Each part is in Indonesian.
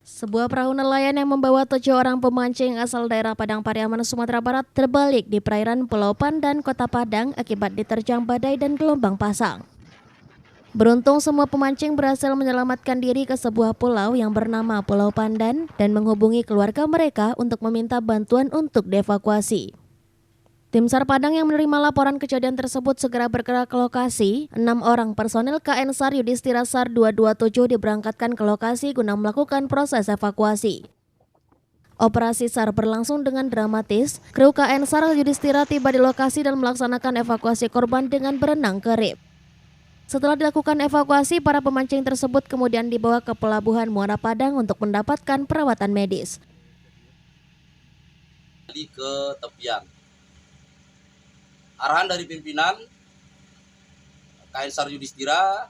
Sebuah perahu nelayan yang membawa 7 orang pemancing asal daerah Padang Pariaman, Sumatera Barat terbalik di perairan Pulau Pandan, Kota Padang akibat diterjang badai dan gelombang pasang. Beruntung semua pemancing berhasil menyelamatkan diri ke sebuah pulau yang bernama Pulau Pandan dan menghubungi keluarga mereka untuk meminta bantuan untuk dievakuasi. Tim SAR Padang yang menerima laporan kejadian tersebut segera bergerak ke lokasi. 6 orang personil KN SAR Yudhistira SAR 227 diberangkatkan ke lokasi guna melakukan proses evakuasi. Operasi SAR berlangsung dengan dramatis. Kru KN SAR Yudhistira tiba di lokasi dan melaksanakan evakuasi korban dengan berenang ke rib. Setelah dilakukan evakuasi, para pemancing tersebut kemudian dibawa ke Pelabuhan Muara Padang untuk mendapatkan perawatan medis. Ke tepian. Arahan dari pimpinan KN SAR Yudhistira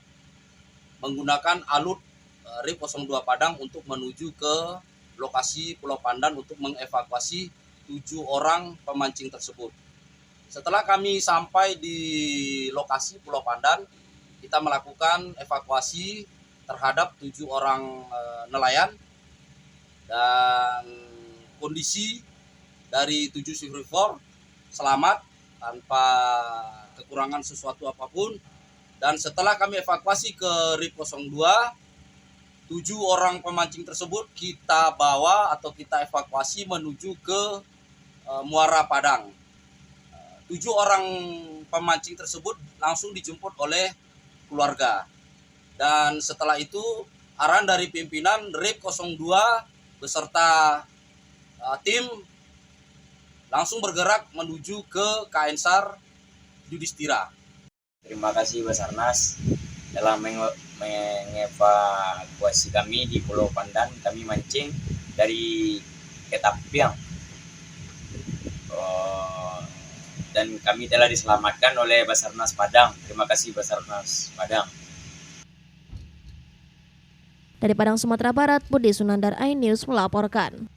menggunakan alut RIP 02 Padang untuk menuju ke lokasi Pulau Pandan untuk mengevakuasi 7 orang pemancing tersebut. Setelah kami sampai di lokasi Pulau Pandan, kita melakukan evakuasi terhadap 7 orang nelayan, dan kondisi dari 7 survivor selamat tanpa kekurangan sesuatu apapun. Dan setelah kami evakuasi ke RIP 02, 7 orang pemancing tersebut kita bawa atau kita evakuasi menuju ke Muara Padang. 7 orang pemancing tersebut langsung dijemput oleh keluarga. Dan setelah itu arahan dari pimpinan RIP 02 beserta tim langsung bergerak menuju ke KN SAR Yudhistira. Terima kasih Basarnas telah mengevakuasi kami di Pulau Pandan. Kami mancing dari Ketapiang dan kami telah diselamatkan oleh Basarnas Padang. Terima kasih Basarnas Padang. Dari Padang, Sumatera Barat, Budi Sunandar, iNews melaporkan.